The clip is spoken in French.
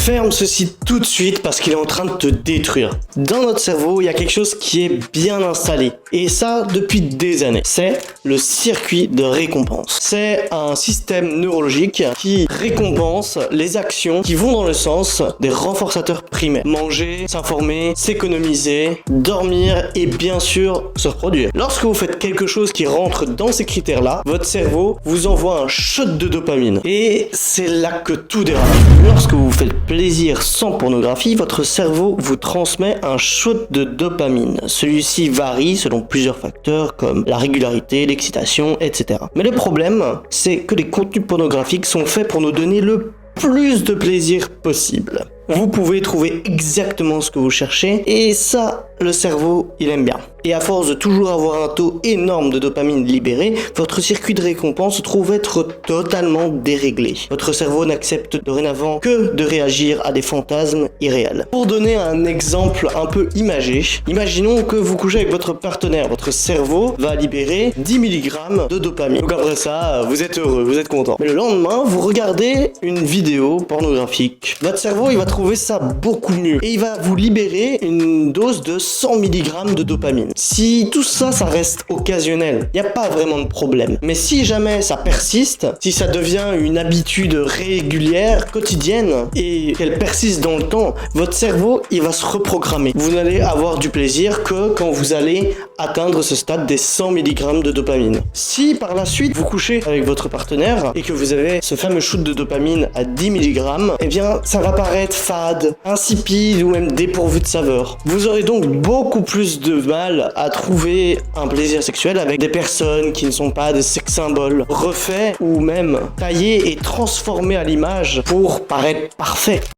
Ferme ce site tout de suite parce qu'il est en train de te détruire. Dans notre cerveau, il y a quelque chose qui est bien installé. Et ça, depuis des années. C'est le circuit de récompense. C'est un système neurologique qui récompense les actions qui vont dans le sens des renforçateurs primaires. Manger, s'informer, s'économiser, dormir et bien sûr se reproduire. Lorsque vous faites quelque chose qui rentre dans ces critères-là, votre cerveau vous envoie un shot de dopamine. Et c'est là que tout dérape. Lorsque vous faites plaisir sans pornographie, votre cerveau vous transmet un shot de dopamine. Celui-ci varie selon plusieurs facteurs comme la régularité, l'excitation, etc. Mais le problème, c'est que les contenus pornographiques sont faits pour nous donner le plus de plaisir possible. Vous pouvez trouver exactement ce que vous cherchez et ça, le cerveau, il aime bien. Et à force de toujours avoir un taux énorme de dopamine libéré, votre circuit de récompense se trouve être totalement déréglé. Votre cerveau n'accepte dorénavant que de réagir à des fantasmes irréels. Pour donner un exemple un peu imagé, imaginons que vous couchez avec votre partenaire. Votre cerveau va libérer 10 mg de dopamine. Donc après ça, vous êtes heureux, vous êtes content. Mais le lendemain, vous regardez une vidéo pornographique. Votre cerveau, il va trouver ça beaucoup mieux. Et il va vous libérer une dose de 100 mg de dopamine. Si tout ça, ça reste occasionnel, il n'y a pas vraiment de problème. Mais si jamais ça persiste, si ça devient une habitude régulière, quotidienne, et qu'elle persiste dans le temps, votre cerveau, il va se reprogrammer. Vous n'allez avoir du plaisir que quand vous allez atteindre ce stade des 100 mg de dopamine. Si par la suite, vous couchez avec votre partenaire et que vous avez ce fameux shoot de dopamine à 10 mg, eh bien, ça va paraître fade, insipide ou même dépourvu de saveur. Vous aurez donc beaucoup plus de mal à trouver un plaisir sexuel avec des personnes qui ne sont pas des sex symboles refaits ou même taillés et transformés à l'image pour paraître parfaits.